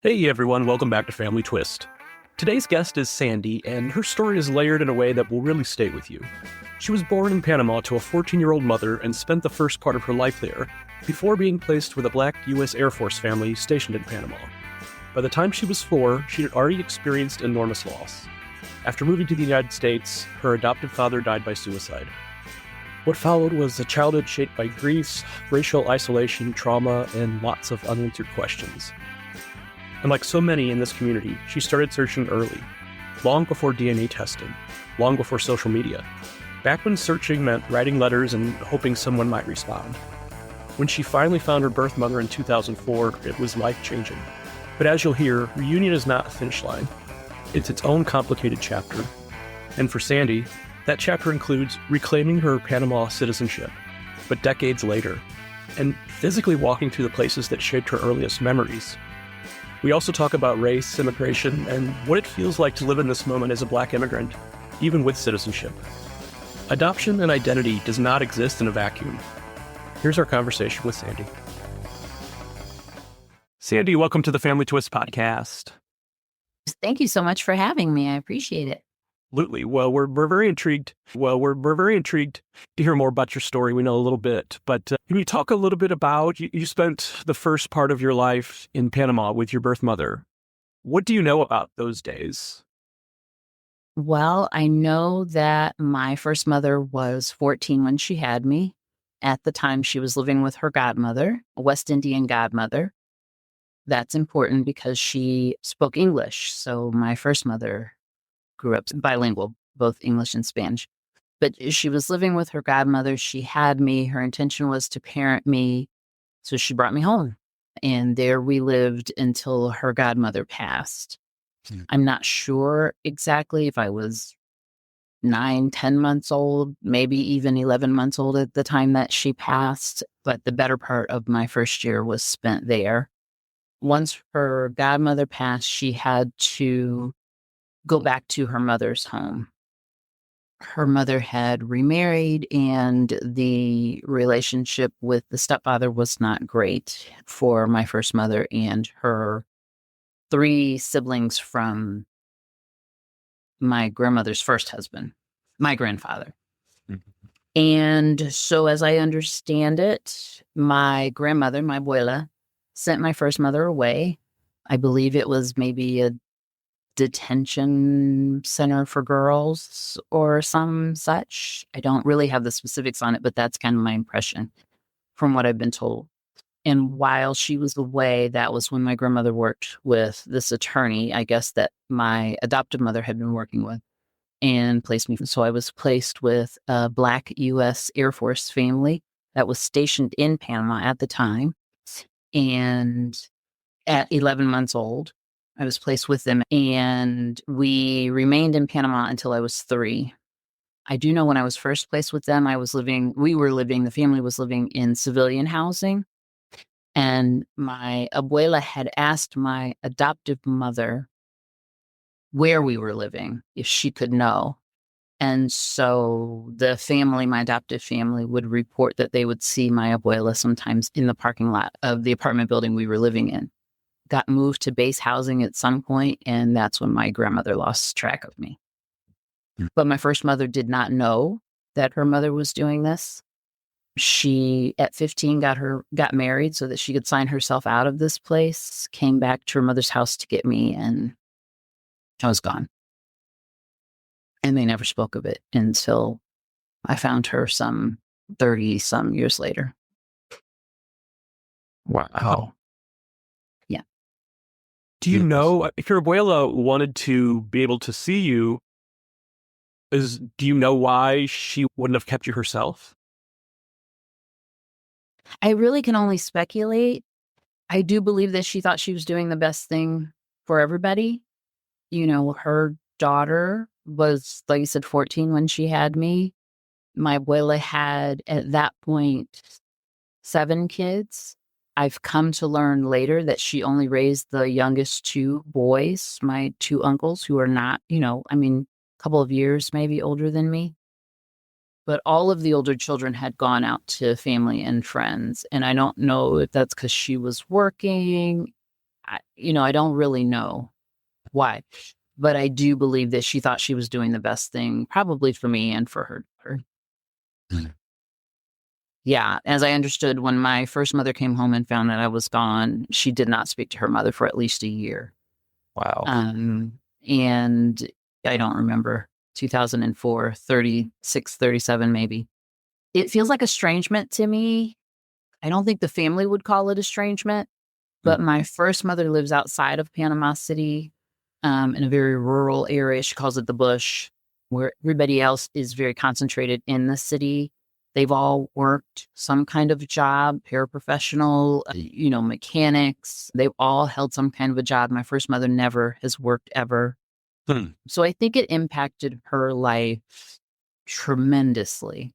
Hey everyone, welcome back to Family Twist. Today's guest is Sandi, and her story is layered in a way that will really stay with you. She was born in Panama to a 14-year-old mother and spent the first part of her life there, before being placed with a Black U.S. Air Force family stationed in Panama. By the time she was 4, she had already experienced enormous loss. After moving to the United States, her adoptive father died by suicide. What followed was a childhood shaped by griefs, racial isolation, trauma, and lots of unanswered questions. And like so many in this community, she started searching early, long before DNA testing, long before social media, back when searching meant writing letters and hoping someone might respond. When she finally found her birth mother in 2004, it was life-changing. But as you'll hear, reunion is not a finish line. It's its own complicated chapter. And for Sandi, that chapter includes reclaiming her Panama citizenship, but decades later, and physically walking through the places that shaped her earliest memories. We also talk about race, immigration, and what it feels like to live in this moment as a Black immigrant, even with citizenship. Adoption and identity does not exist in a vacuum. Here's our conversation with Sandi. Sandi, welcome to the Family Twist podcast. Thank you so much for having me. I appreciate it. Absolutely. Well, we're very intrigued. We're very intrigued to hear more about your story. We know a little bit, but can you talk a little bit about, you spent the first part of your life in Panama with your birth mother. What do you know about those days? Well, I know that my first mother was 14 when she had me. At the time, she was living with her godmother, a West Indian godmother. That's important because she spoke English. So my first mother grew up bilingual, both English and Spanish. But she was living with her godmother. She had me. Her intention was to parent me. So she brought me home. And there we lived until her godmother passed. I'm not sure exactly if I was 9, 10 months old, maybe even 11 months old at the time that she passed. But the better part of my first year was spent there. Once her godmother passed, she had to go back to her mother's home. Her mother had remarried, and the relationship with the stepfather was not great for my first mother and her 3 siblings from my grandmother's first husband, my grandfather. Mm-hmm. And so as I understand it, my grandmother, my abuela, sent my first mother away. I believe it was maybe a detention center for girls or some such. I don't really have the specifics on it, but that's kind of my impression from what I've been told. And while she was away, that was when my grandmother worked with this attorney, I guess, that my adoptive mother had been working with, and placed me. So I was placed with a Black U.S. Air Force family that was stationed in Panama at the time. And at 11 months old, I was placed with them, and we remained in Panama until I was 3. I do know when I was first placed with them, the family was living in civilian housing, and my abuela had asked my adoptive mother where we were living, if she could know. And so the family, my adoptive family, would report that they would see my abuela sometimes in the parking lot of the apartment building we were living in. Got moved to base housing at some point, and that's when my grandmother lost track of me. But my first mother did not know that her mother was doing this. She, at 15, got married so that she could sign herself out of this place, came back to her mother's house to get me, and I was gone. And they never spoke of it until I found her some 30-some years later. Wow. Yeah. Do you know, if your abuela wanted to be able to see you, do you know why she wouldn't have kept you herself? I really can only speculate. I do believe that she thought she was doing the best thing for everybody. You know, her daughter was, like you said, 14 when she had me. My abuela had, at that point, 7 kids. I've come to learn later that she only raised the youngest 2 boys, my 2 uncles, who are not, a couple of years maybe older than me. But all of the older children had gone out to family and friends. And I don't know if that's because she was working. I don't really know why, but I do believe that she thought she was doing the best thing, probably for me and for her daughter. Mm. Yeah, as I understood, when my first mother came home and found that I was gone, she did not speak to her mother for at least a year. Wow. And I don't remember, 2004, 36, 37 maybe. It feels like estrangement to me. I don't think the family would call it estrangement, but my first mother lives outside of Panama City, in a very rural area. She calls it the bush, where everybody else is very concentrated in the city. They've all worked some kind of job, paraprofessional, mechanics. They've all held some kind of a job. My first mother never has worked ever. So I think it impacted her life tremendously.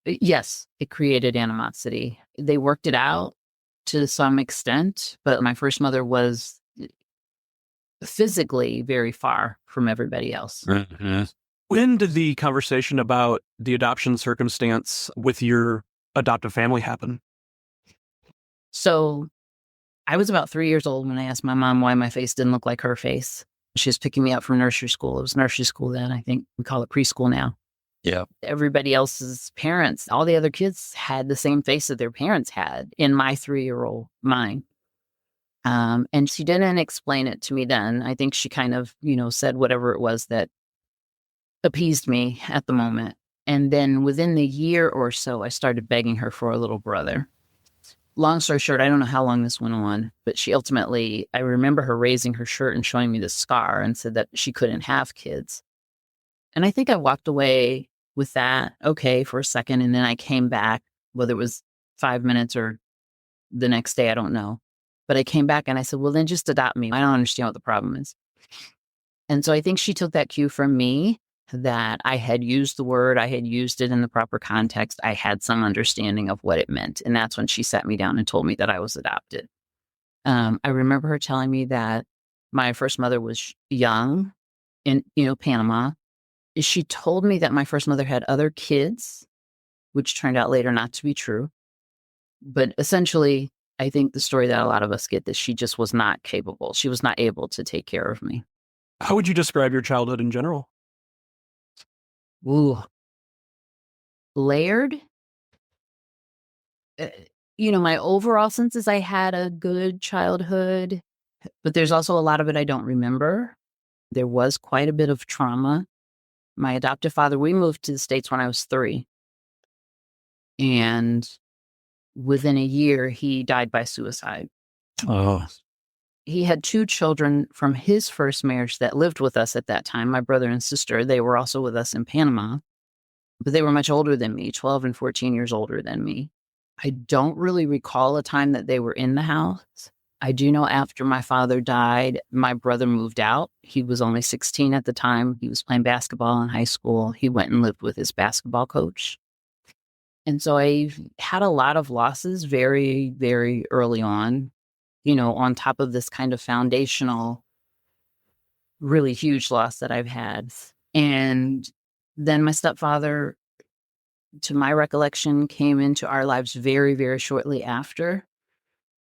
Yes, it created animosity. They worked it out to some extent, but my first mother was physically very far from everybody else. Mm-hmm. When did the conversation about the adoption circumstance with your adoptive family happen? So I was about 3 years old when I asked my mom why my face didn't look like her face. She was picking me up from nursery school. It was nursery school then. I think we call it preschool now. Yeah. Everybody else's parents, all the other kids had the same face that their parents had in my 3-year-old mind. And she didn't explain it to me then. I think she kind of, said whatever it was that appeased me at the moment. And then within the year or so, I started begging her for a little brother. Long story short, I don't know how long this went on, but I remember her raising her shirt and showing me the scar and said that she couldn't have kids. And I think I walked away with that, okay, for a second. And then I came back, whether it was 5 minutes or the next day, I don't know. But I came back and I said, well, then just adopt me. I don't understand what the problem is. And so I think she took that cue from me that I had used the word, I had used it in the proper context. I had some understanding of what it meant. And that's when she sat me down and told me that I was adopted. I remember her telling me that my first mother was young in, Panama. She told me that my first mother had other kids, which turned out later not to be true. But essentially, I think the story that a lot of us get, that she just was not capable. She was not able to take care of me. How would you describe your childhood in general? Ooh. Layered. My overall sense is I had a good childhood, but there's also a lot of it I don't remember. There was quite a bit of trauma. My adoptive father, we moved to the States when I was 3. And within a year, he died by suicide. Oh. He had 2 children from his first marriage that lived with us at that time, my brother and sister. They were also with us in Panama, but they were much older than me, 12 and 14 years older than me. I don't really recall a time that they were in the house. I do know after my father died, my brother moved out. He was only 16 at the time. He was playing basketball in high school. He went and lived with his basketball coach. And so I had a lot of losses very, very early on, on top of this kind of foundational, really huge loss that I've had. And then my stepfather, to my recollection, came into our lives very, very shortly after.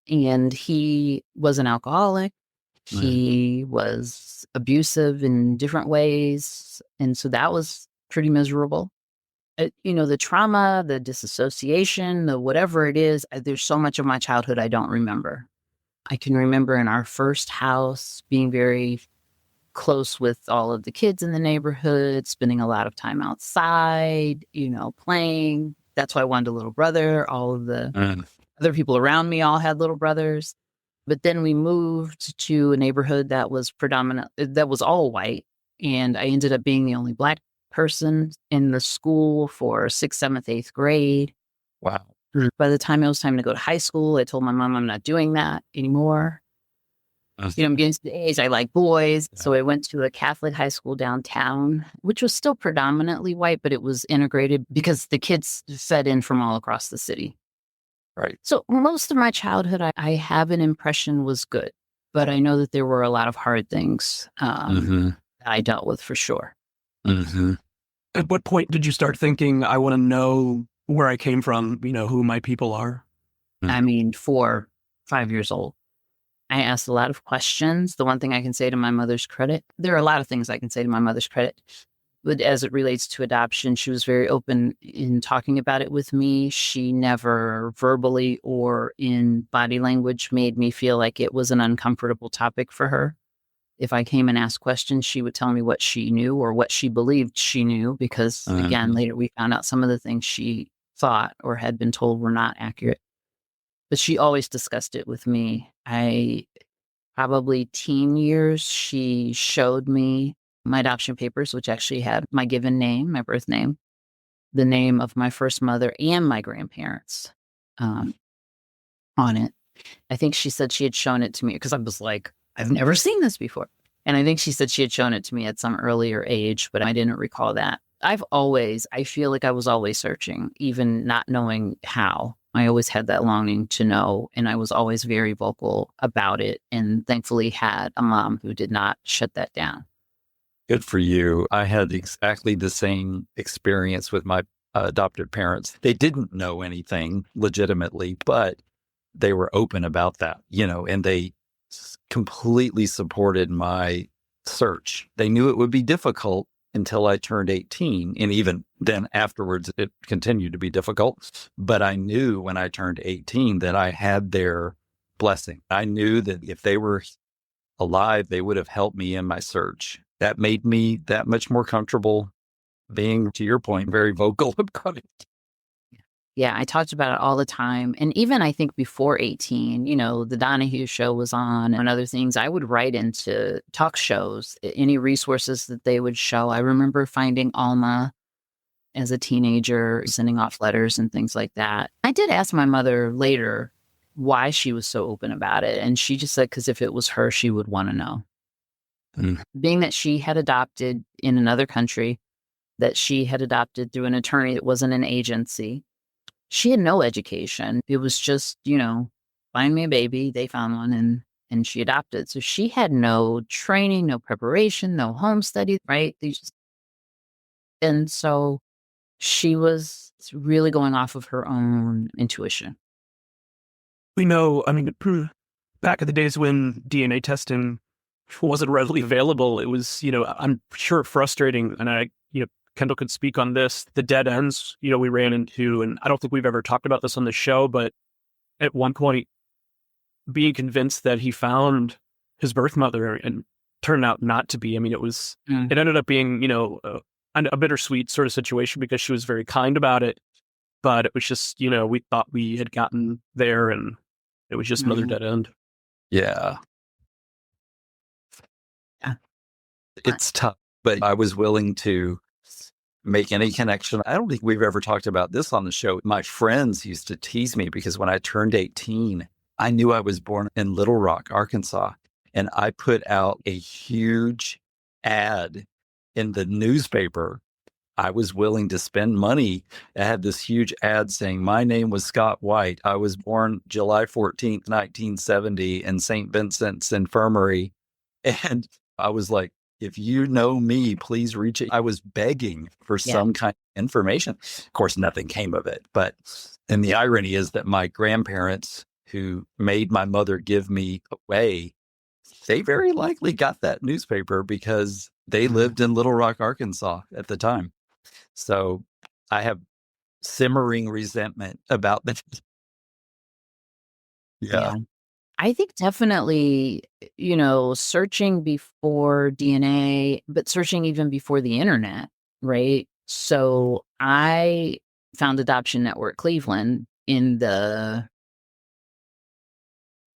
And he was an alcoholic. He was abusive in different ways. And so that was pretty miserable. The trauma, the disassociation, the whatever it is, there's so much of my childhood I don't remember. I can remember in our first house being very close with all of the kids in the neighborhood, spending a lot of time outside, playing. That's why I wanted a little brother. All of the other people around me all had little brothers. But then we moved to a neighborhood that was that was all white. And I ended up being the only Black person in the school for 6th, 7th, 8th grade. Wow. By the time it was time to go to high school, I told my mom I'm not doing that anymore. I'm getting to the age I like boys. Yeah. So I went to a Catholic high school downtown, which was still predominantly white, but it was integrated because the kids fed in from all across the city. Right. So most of my childhood, I have an impression was good, but I know that there were a lot of hard things that I dealt with for sure. Mm-hmm. At what point did you start thinking, I want to know where I came from, who my people are? I mean, 4, 5 years old. I asked a lot of questions. The one thing I can say to my mother's credit, there are a lot of things I can say to my mother's credit, but as it relates to adoption, she was very open in talking about it with me. She never verbally or in body language made me feel like it was an uncomfortable topic for her. If I came and asked questions, she would tell me what she knew or what she believed she knew, because again, later we found out some of the things she thought or had been told were not accurate. But she always discussed it with me. Probably teen years, she showed me my adoption papers, which actually had my given name, my birth name, the name of my first mother and my grandparents on it. I think she said she had shown it to me because I was like, I've never seen this before. And I think she said she had shown it to me at some earlier age, but I didn't recall that. I feel like I was always searching, even not knowing how. I always had that longing to know, and I was always very vocal about it, and thankfully had a mom who did not shut that down. Good for you. I had exactly the same experience with my adopted parents. They didn't know anything legitimately, but they were open about that, and they completely supported my search. They knew it would be difficult until I turned 18. And even then afterwards, it continued to be difficult. But I knew when I turned 18 that I had their blessing. I knew that if they were alive, they would have helped me in my search. That made me that much more comfortable being, to your point, very vocal about it. Yeah, I talked about it all the time. And even I think before 18, the Donahue show was on and other things. I would write into talk shows, any resources that they would show. I remember finding Alma as a teenager, sending off letters and things like that. I did ask my mother later why she was so open about it. And she just said, because if it was her, she would want to know. Being that she had adopted in another country, that she had adopted through an attorney that wasn't an agency. She had no education. It was just, find me a baby. They found one and she adopted. So she had no training, no preparation, no home study, right? And so she was really going off of her own intuition. We know, back in the days when DNA testing wasn't readily available, it was, I'm sure frustrating. And Kendall could speak on this, the dead ends, we ran into, and I don't think we've ever talked about this on the show, but at one point being convinced that he found his birth mother and turned out not to be. It ended up being, a bittersweet sort of situation because she was very kind about it, but it was just, we thought we had gotten there and it was just another dead end. Yeah. Yeah. It's tough, but I was willing to make any connection. I don't think we've ever talked about this on the show. My friends used to tease me because when I turned 18, I knew I was born in Little Rock, Arkansas. And I put out a huge ad in the newspaper. I was willing to spend money. I had this huge ad saying, my name was Scott White. I was born July 14th, 1970 in St. Vincent's Infirmary. And I was like, if you know me, please reach it. I was begging for some kind of information. Of course, nothing came of it. And the irony is that my grandparents who made my mother give me away, they very likely got that newspaper because they lived in Little Rock, Arkansas at the time. So I have simmering resentment about that. Yeah. I think definitely, searching before DNA, but searching even before the internet, right? So I found Adoption Network Cleveland in the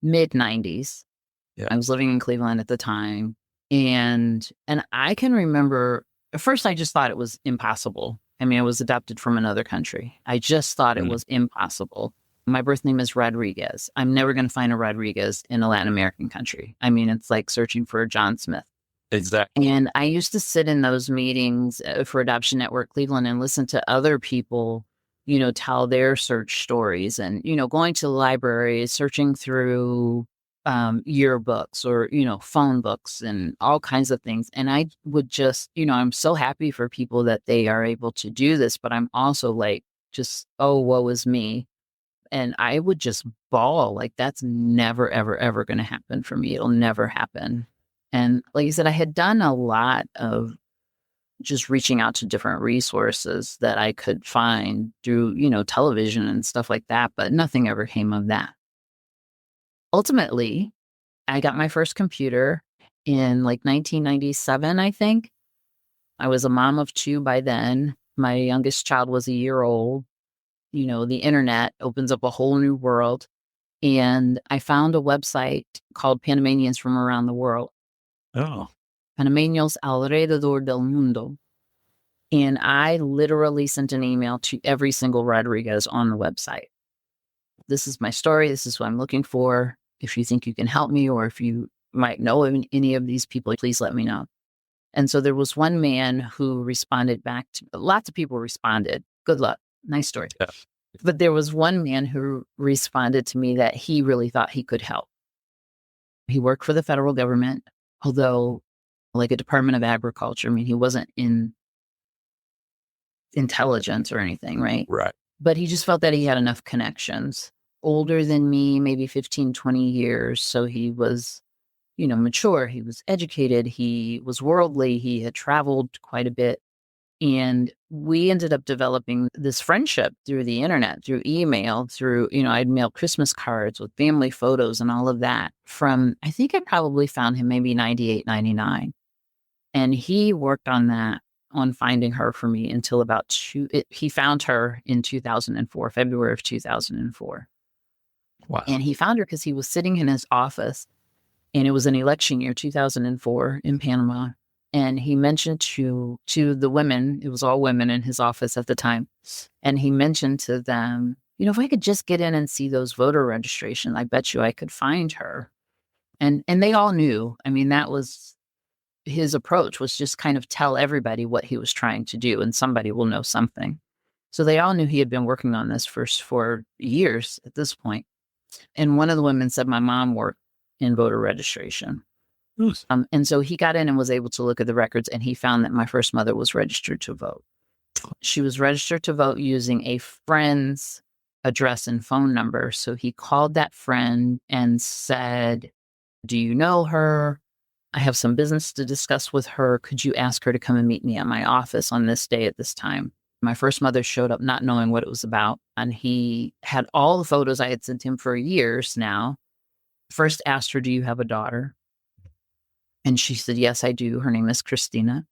mid 90s. Yeah. I was living in Cleveland at the time. And I can remember, at first I just thought it was impossible. I was adopted from another country. I just thought it was impossible. My birth name is Rodriguez. I'm never going to find a Rodriguez in a Latin American country. It's like searching for a John Smith. Exactly. And I used to sit in those meetings for Adoption Network Cleveland and listen to other people, tell their search stories and, going to the library, searching through yearbooks or, phone books and all kinds of things. And I would just, I'm so happy for people that they are able to do this, but I'm also like, just, oh, woe is me. And I would just bawl like, that's never, ever, ever going to happen for me. It'll never happen. And like you said, I had done a lot of just reaching out to different resources that I could find through, television and stuff like that, but nothing ever came of that. Ultimately, I got my first computer in like 1997, I think. I was a mom of 2 by then. My youngest child was a year old. The internet opens up a whole new world. And I found a website called Panamanians from Around the World. Oh, Panameños alrededor del mundo. And I literally sent an email to every single Rodriguez on the website. This is my story. This is what I'm looking for. If you think you can help me, or if you might know any of these people, please let me know. And so there was one man who responded back to, lots of people responded. Good luck. Nice story. yeah. But there was one man who responded to me that he really thought he could help. He worked for the federal government, although like a Department of Agriculture. I mean, he wasn't in intelligence or anything, right? Right. But he just felt that he had enough connections. Older than me, maybe 15, 20 years. So he was, mature. He was educated. He was worldly. He had traveled quite a bit. And we ended up developing this friendship through the internet, through email, through, I'd mail Christmas cards with family photos and all of that from, I think I probably found him maybe 98, 99. And he worked on finding her for me until about he found her in 2004, February of 2004. Wow. And he found her because he was sitting in his office, and it was an election year, 2004 in Panama. And he mentioned to the women, it was all women in his office at the time. And he mentioned to them, if I could just get in and see those voter registration, I bet you I could find her. And they all knew. I mean, that was his approach, was just kind of tell everybody what he was trying to do, and somebody will know something. So they all knew he had been working on this for years at this point. And one of the women said, my mom worked in voter registration. And so he got in and was able to look at the records, and he found that my first mother was registered to vote. She was registered to vote using a friend's address and phone number. So he called that friend and said, do you know her? I have some business to discuss with her. Could you ask her to come and meet me at my office on this day at this time? My first mother showed up not knowing what it was about. And he had all the photos I had sent him for years now. First asked her, do you have a daughter? And she said, yes, I do. Her name is Christina.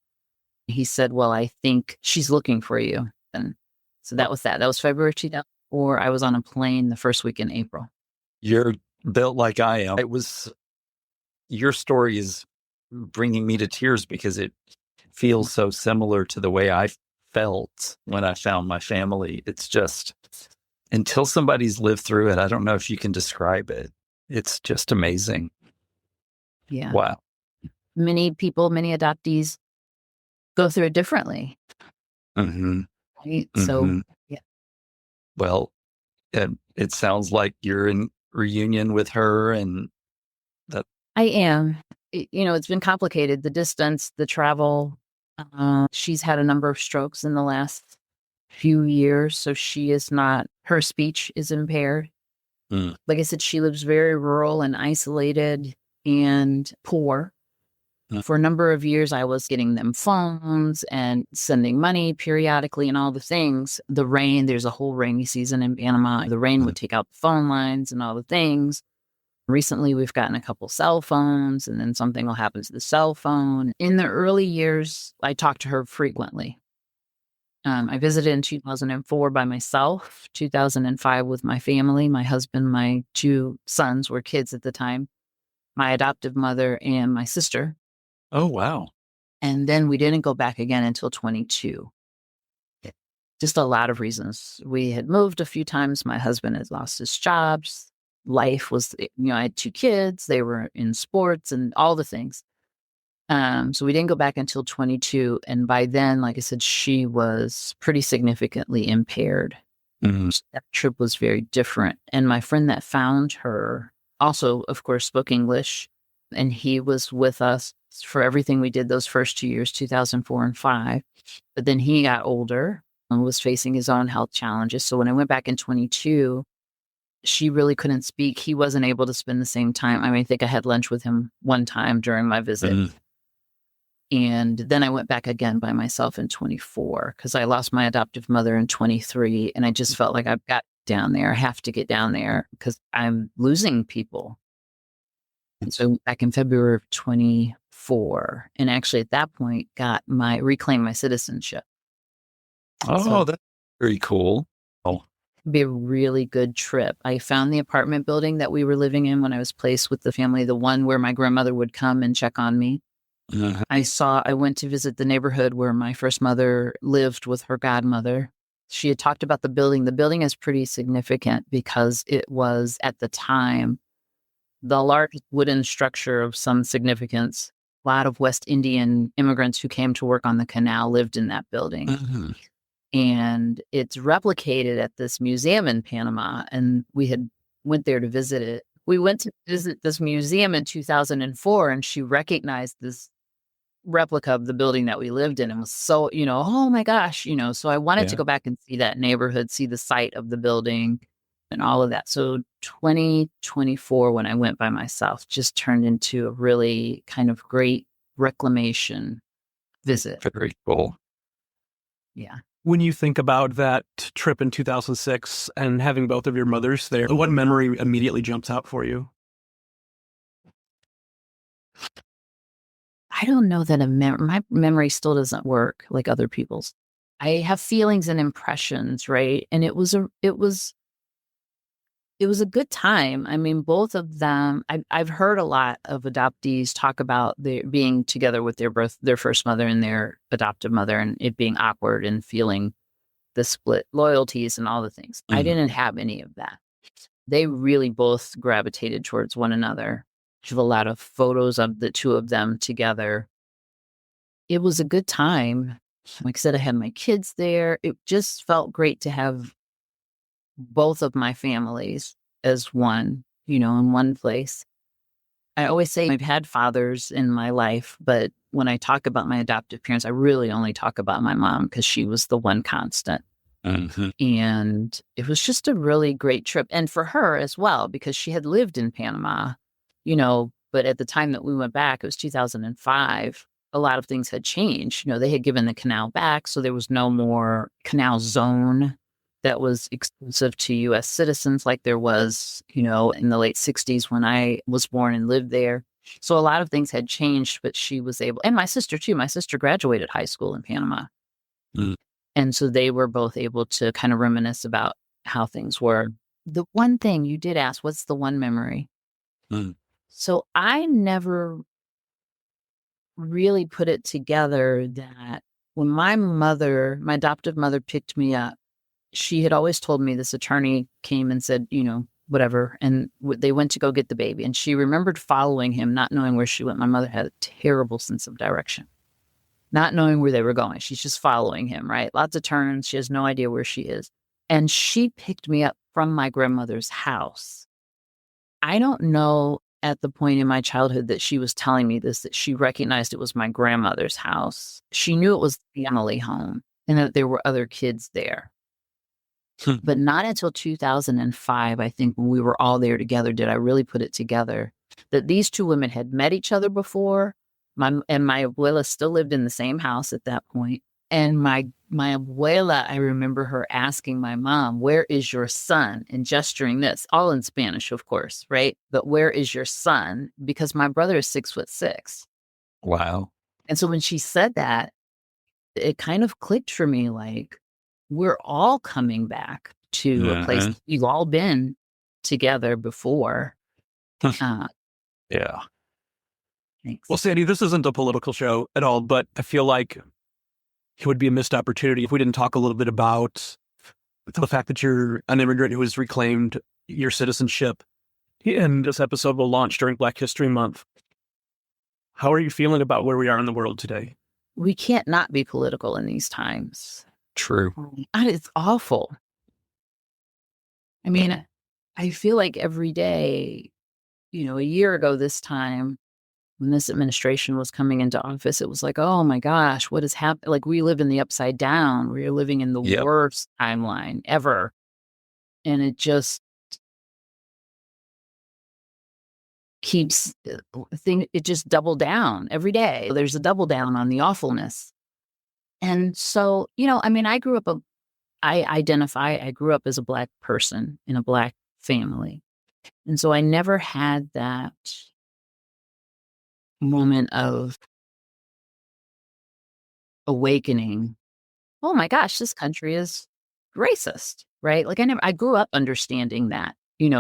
He said, well, I think she's looking for you. And so that was that. That was February 2004. I was on a plane the first week in April. You're built like I am. Your story is bringing me to tears because it feels so similar to the way I felt when I found my family. It's just, until somebody's lived through it, I don't know if you can describe it. It's just amazing. Yeah. Wow. Many people, many adoptees go through it differently. Mm-hmm. Right? Mm-hmm. So, yeah. Well, it sounds like you're in reunion with her, and that. I am. It's been complicated. The distance, the travel. She's had a number of strokes in the last few years, so her speech is impaired. Like I said, she lives very rural and isolated and poor. For a number of years, I was getting them phones and sending money periodically and all the things. The rain, there's a whole rainy season in Panama. The rain would take out the phone lines and all the things. Recently, we've gotten a couple cell phones, and then something will happen to the cell phone. In the early years, I talked to her frequently. I visited in 2004 by myself, 2005 with my family. My husband, my 2 sons were kids at the time, my adoptive mother, and my sister. Oh, wow. And then we didn't go back again until 22. Just a lot of reasons. We had moved a few times. My husband had lost his jobs. Life was, I had 2 kids. They were in sports and all the things. So we didn't go back until 22. And by then, like I said, she was pretty significantly impaired. Mm-hmm. That trip was very different. And my friend that found her also, of course, spoke English. And he was with us for everything we did those first 2 years, 2004 and 5. But then he got older and was facing his own health challenges. So when I went back in 22, she really couldn't speak. He wasn't able to spend the same time. I mean, I think I had lunch with him one time during my visit. Mm. And then I went back again by myself in 24 because I lost my adoptive mother in 23. And I just felt like I've got down there. I have to get down there because I'm losing people. And so back in February of 24, and actually at that point reclaimed my citizenship. Oh, So that's very cool. Oh, it'd be a really good trip. I found the apartment building that we were living in when I was placed with the family, the one where my grandmother would come and check on me. uh-huh. I went to visit the neighborhood where my first mother lived with her godmother. She had talked about the building. The building is pretty significant because it was at the time the largest wooden structure of some significance. A lot of West Indian immigrants who came to work on the canal lived in that building. Mhm. And it's replicated at this museum in Panama. And we had went there to visit it. We went to visit this museum in 2004, and she recognized this replica of the building that we lived in and was so, oh my gosh, so I wanted to Yeah. go back and see that neighborhood, see the site of the building and all of that. So 2024, when I went by myself, just turned into a really kind of great reclamation visit. Very cool. Yeah. When you think about that trip in 2006 and having both of your mothers there, what memory immediately jumps out for you? I don't know that my memory still doesn't work like other people's. I have feelings and impressions, right? And it was a good time. I mean, both of them, I've heard a lot of adoptees talk about their being together with their first mother and their adoptive mother, and it being awkward and feeling the split loyalties and all the things. I Mhm. didn't have any of that. They really both gravitated towards one another. I have a lot of photos of the two of them together. It was a good time. Like I said, I had my kids there. It just felt great to have both of my families as one, in one place. I always say I've had fathers in my life, but when I talk about my adoptive parents, I really only talk about my mom because she was the one constant. Mhm. And it was just a really great trip. And for her as well, because she had lived in Panama, but at the time that we went back, it was 2005. A lot of things had changed. They had given the canal back. So there was no more canal zone that was exclusive to U.S. citizens like there was, in the late 60s when I was born and lived there. So a lot of things had changed, but she was able, and my sister too. My sister graduated high school in Panama. Mm. And so they were both able to kind of reminisce about how things were. The one thing you did ask, what's the one memory? Mm. So I never really put it together that when my adoptive mother picked me up, she had always told me this attorney came and said, whatever. And they went to go get the baby. And she remembered following him, not knowing where she went. My mother had a terrible sense of direction, not knowing where they were going. She's just following him, right? Lots of turns. She has no idea where she is. And she picked me up from my grandmother's house. I don't know at the point in my childhood that she was telling me this, that she recognized it was my grandmother's house. She knew it was the family home and that there were other kids there. But not until 2005, I think, when we were all there together, did I really put it together that these two women had met each other before. My abuela still lived in the same house at that point. And my abuela, I remember her asking my mom, "Where is your son?" and gesturing this, all in Spanish, of course, right? But where is your son? Because my brother is 6'6". Wow. And so when she said that, it kind of clicked for me, like, we're all coming back to a place Mhm. we've all been together before. Yeah. Thanks. Well, Sandy, this isn't a political show at all, but I feel like it would be a missed opportunity if we didn't talk a little bit about the fact that you're an immigrant who has reclaimed your citizenship. And this episode will launch during Black History Month. How are you feeling about where we are in the world today? We can't not be political in these times. True. And it's awful. I mean, I feel like every day, a year ago this time, when this administration was coming into office, it was like, oh my gosh, what is happening? Like, we live in the upside down. We're living in the Yep. worst timeline ever. And it just, it just doubled down every day. There's a double down on the awfulness. And so, I mean, I grew up as a Black person in a Black family. And so I never had that moment of awakening. Oh my gosh, this country is racist, right? Like I grew up understanding that,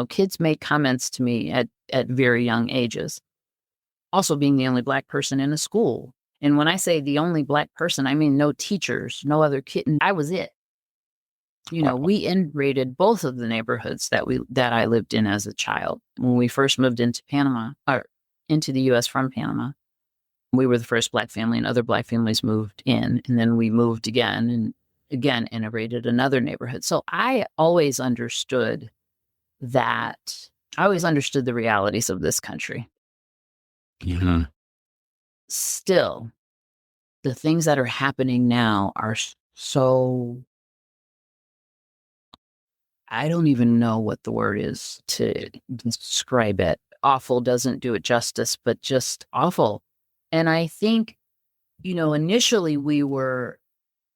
kids make comments to me at very young ages. Also being the only Black person in a school. And when I say the only Black person, I mean no teachers, no other kid. I was it. We integrated both of the neighborhoods that I lived in as a child. When we first moved into Panama, or into the U.S. from Panama, we were the first Black family, and other Black families moved in. And then we moved again and again integrated another neighborhood. So I always understood that. I always understood the realities of this country. Mm-hmm. Still, the things that are happening now are so, I don't even know what the word is to describe it. Awful doesn't do it justice, but just awful. And I think, initially we were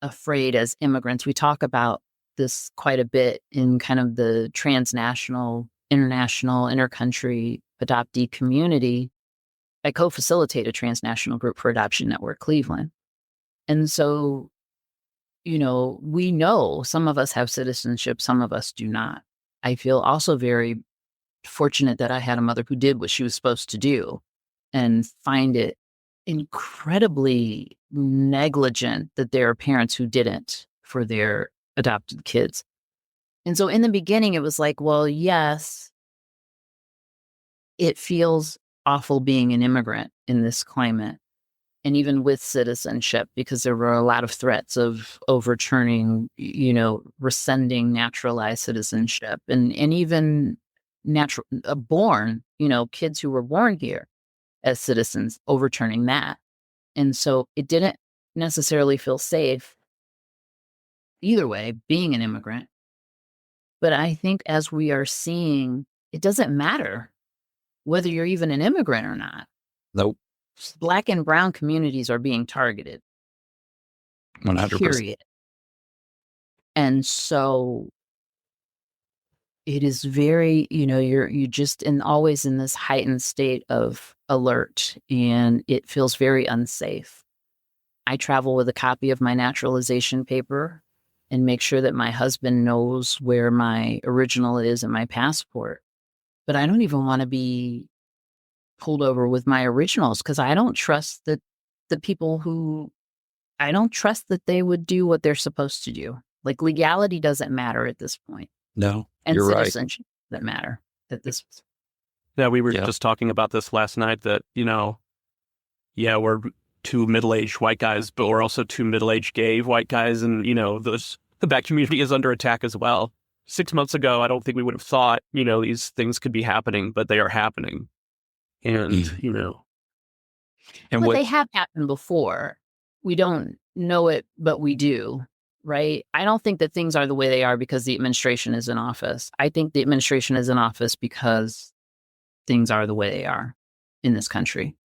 afraid as immigrants. We talk about this quite a bit in kind of the transnational, international, intercountry adoptee community. I co-facilitate a transnational group for Adoption Network Cleveland. And so, we know some of us have citizenship, some of us do not. I feel also very fortunate that I had a mother who did what she was supposed to do, and find it incredibly negligent that there are parents who didn't for their adopted kids. And so in the beginning, it was like, well, yes, it feels awful being an immigrant in this climate. And even with citizenship, because there were a lot of threats of overturning, rescinding naturalized citizenship, and even kids who were born here as citizens, overturning that. And so it didn't necessarily feel safe either way, being an immigrant. But I think as we are seeing, it doesn't matter whether you're even an immigrant or not. Nope. Black and brown communities are being targeted. 100%. Period. And so it is very, you're just always in this heightened state of alert, and it feels very unsafe. I travel with a copy of my naturalization paper and make sure that my husband knows where my original is in my passport. But I don't even want to be pulled over with my originals, because I don't trust that I don't trust that they would do what they're supposed to do. Like, legality doesn't matter at this point. No, And you're right. citizenship doesn't matter at this. Yeah, we were just talking about this last night that, we're two middle-aged white guys, but we're also two middle-aged gay white guys. And, the Black community is under attack as well. 6 months ago, I don't think we would have thought, these things could be happening, but they are happening. And, And they have happened before. We don't know it, but we do, right? I don't think that things are the way they are because the administration is in office. I think the administration is in office because things are the way they are in this country.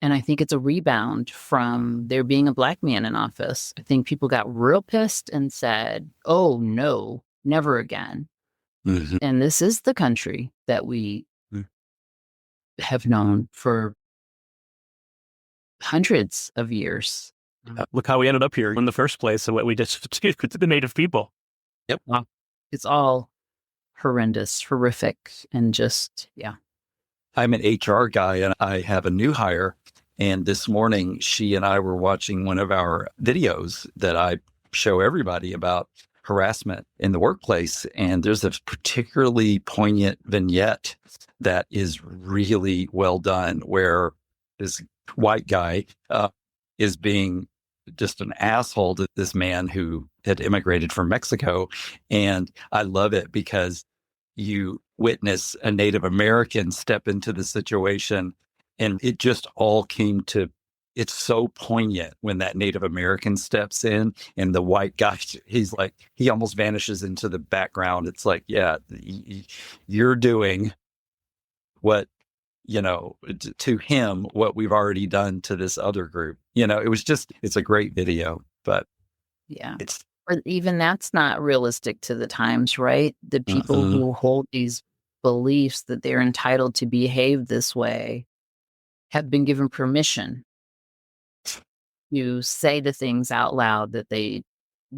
And I think it's a rebound from there being a Black man in office. I think people got real pissed and said, oh, no, never again. Mm-hmm. And this is the country that we have known for hundreds of years. Look how we ended up here in the first place and what we just did to the native people. Yep. Wow. It's all horrendous, horrific, and just, yeah. I'm an HR guy and I have a new hire. And this morning, she and I were watching one of our videos that I show everybody about harassment in the workplace. And there's a particularly poignant vignette that is really well done, where this white guy is being just an asshole to this man who had immigrated from Mexico. And I love it because you witness a Native American step into the situation, and it just all came to, it's so poignant when that Native American steps in and the white guy, he's like, he almost vanishes into the background. It's like, yeah, you're doing what to him what we've already done to this other group. It's a great video, but Yeah. it's, Or even that's not realistic to the times, right? The people who hold these beliefs that they're entitled to behave this way have been given permission to say the things out loud that they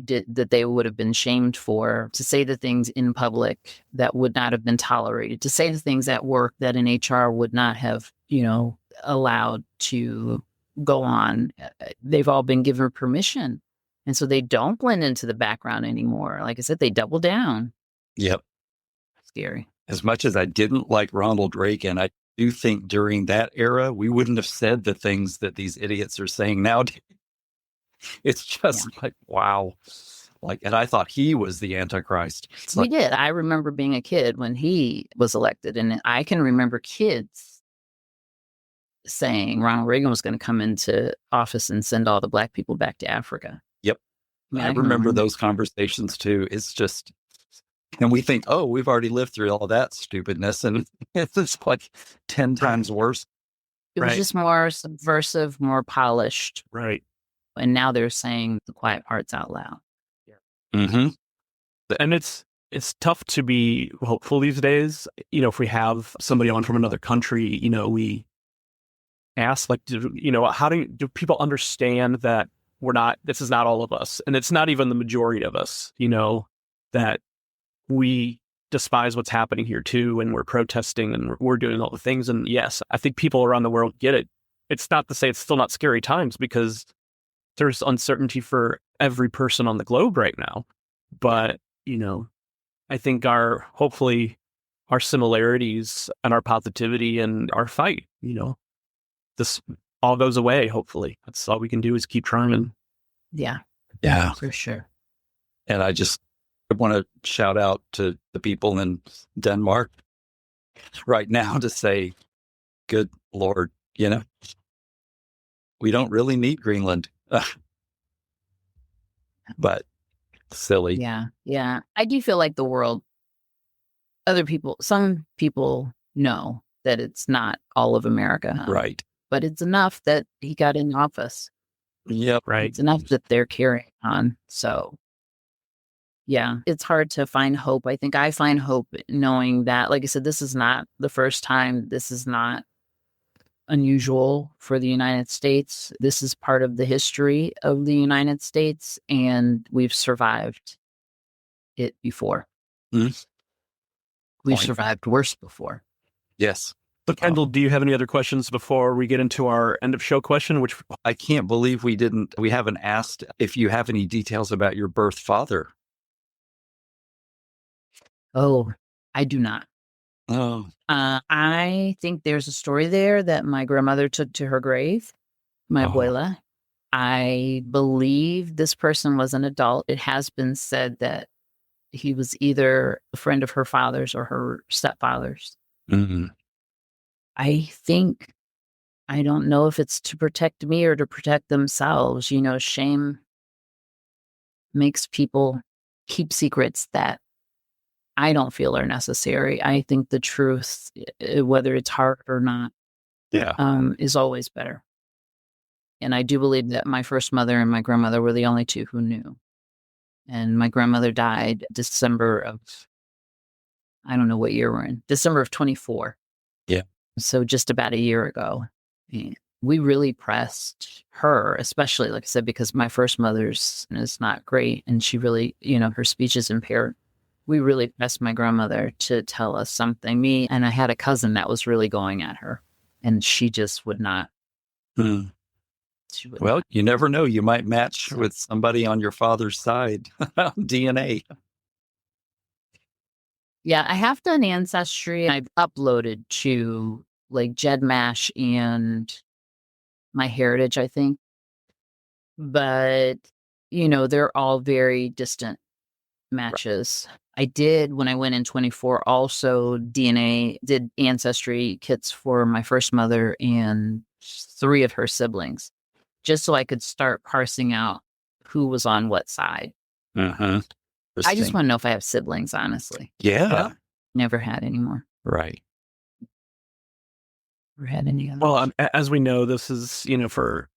did, that they would have been shamed for, to say the things in public that would not have been tolerated, to say the things at work that an HR would not have, allowed to go on. They've all been given permission. And so they don't blend into the background anymore. Like I said, they double down. yep. Scary. As much as I didn't like Ronald Reagan, I do think during that era, we wouldn't have said the things that these idiots are saying nowadays. It's just like, wow. And I thought he was the Antichrist. We did. I remember being a kid when he was elected, and I can remember kids saying Ronald Reagan was going to come into office and send all the Black people back to Africa. Yep. I remember those conversations too. It's just, and we think, oh, we've already lived through all that stupidness, and it's like 10 times worse. It was just more subversive, more polished. Right. And now they're saying the quiet parts out loud. Mm-hmm. And it's tough to be hopeful these days. If we have somebody on from another country, we ask, like, how do people understand that this is not all of us, and it's not even the majority of us, that we despise what's happening here too, and we're protesting and we're doing all the things. And yes, I think people around the world get it. It's not to say it's still not scary times, because there's uncertainty for every person on the globe right now. But, I think hopefully our similarities and our positivity and our fight, this all goes away. Hopefully that's all we can do is keep trying. Yeah. Yeah, For sure. and I want to shout out to the people in Denmark right now to say, good Lord, we don't really need Greenland. But silly. Yeah. Yeah. I do feel like the world, some people know that it's not all of America. Right. But it's enough that he got in office. Yep. Right. It's enough that they're carrying on. So, yeah, it's hard to find hope. I think I find hope knowing that, like I said, this is not the first time. This is not unusual for the United States. This is part of the history of the United States, and we've survived it before. Mm. We've survived worse before. Yes. But Kendall, do you have any other questions before we get into our end of show question? Which I can't believe we haven't asked if you have any details about your birth father. Oh, I do not. Oh. I think there's a story there that my grandmother took to her grave, my abuela. I believe this person was an adult. It has been said that he was either a friend of her father's or her stepfather's. Mm-hmm. I don't know if it's to protect me or to protect themselves. Shame makes people keep secrets that I don't feel are necessary. I think the truth, whether it's hard or not, is always better. And I do believe that my first mother and my grandmother were the only two who knew. And my grandmother died December of, I don't know what year we're in, December of 24. Yeah. So just about a year ago. And we really pressed her, especially, like I said, because my first mother's is not great. And she really, her speech is impaired. We really pressed my grandmother to tell us something. Me and I had a cousin that was really going at her, and she just would not. Hmm. Well, you never know. You might match with somebody on your father's side. DNA. Yeah, I have done Ancestry. I've uploaded to like GEDMASH and MyHeritage, I think. But, they're all very distant matches. Right. I did, when I went in 24, also did Ancestry kits for my first mother and 3 of her siblings, just so I could start parsing out who was on what side. Uh-huh. I just want to know if I have siblings, honestly. Yeah. Never had any more. Right. Never had any of Well, as we know, this is, for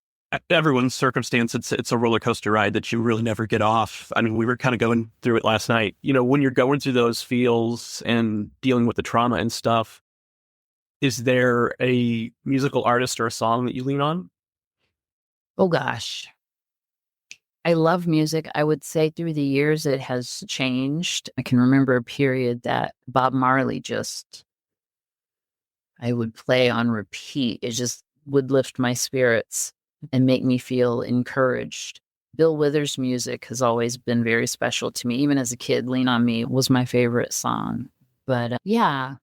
everyone's circumstance, it's a roller coaster ride that you really never get off. I mean, we were kind of going through it last night. When you're going through those feels and dealing with the trauma and stuff, is there a musical artist or a song that you lean on? Oh gosh. I love music. I would say through the years it has changed. I can remember a period that Bob Marley I would play on repeat. It just would lift my spirits and make me feel encouraged. Bill Withers' music has always been very special to me. Even as a kid, Lean on Me was my favorite song. But yeah,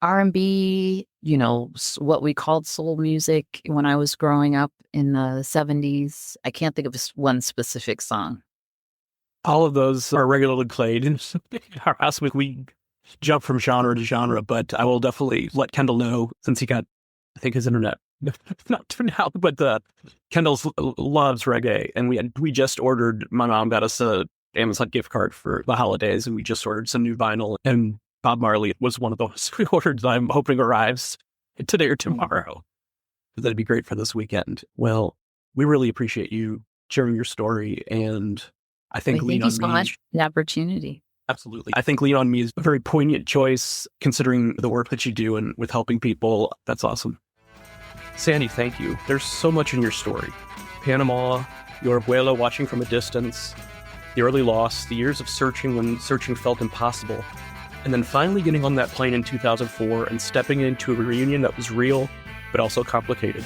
R&B, what we called soul music when I was growing up in the 70s. I can't think of one specific song. All of those are regularly played in our house. We jump from genre to genre, but I will definitely let Kendall know, since he got, I think, his internet. Not for now, but Kendall loves reggae, and we just ordered. My mom got us a Amazon gift card for the holidays, and we just ordered some new vinyl. And Bob Marley was one of those we ordered that I'm hoping arrives today or tomorrow. That'd be great for this weekend. Well, we really appreciate you sharing your story, and I think Thank you so much for the opportunity. Absolutely. I think Lean on Me is a very poignant choice, considering the work that you do and with helping people. That's awesome. Sandi, thank you. There's so much in your story. Panama, your abuela watching from a distance, the early loss, the years of searching when searching felt impossible, and then finally getting on that plane in 2004 and stepping into a reunion that was real, but also complicated.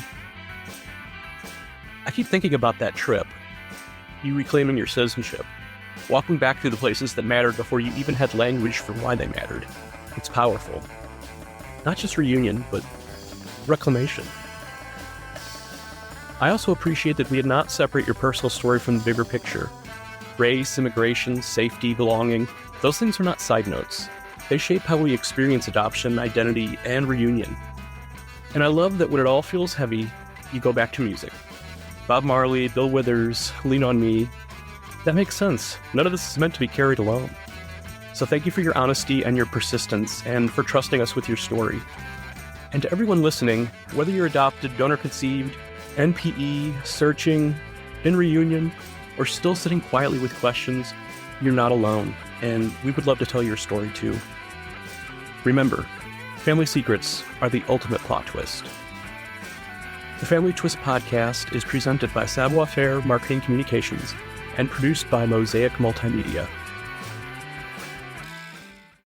I keep thinking about that trip, you reclaiming your citizenship, walking back through the places that mattered before you even had language for why they mattered. It's powerful. Not just reunion, but reclamation. I also appreciate that we did not separate your personal story from the bigger picture. Race, immigration, safety, belonging, those things are not side notes. They shape how we experience adoption, identity, and reunion. And I love that when it all feels heavy, you go back to music. Bob Marley, Bill Withers, Lean on Me. That makes sense. None of this is meant to be carried alone. So thank you for your honesty and your persistence, and for trusting us with your story. And to everyone listening, whether you're adopted, donor conceived, NPE, searching, in reunion, or still sitting quietly with questions, you're not alone, and we would love to tell your story too. Remember, family secrets are the ultimate plot twist. The Family Twist podcast is presented by Savoir Faire Marketing Communications and produced by Mosaic Multimedia.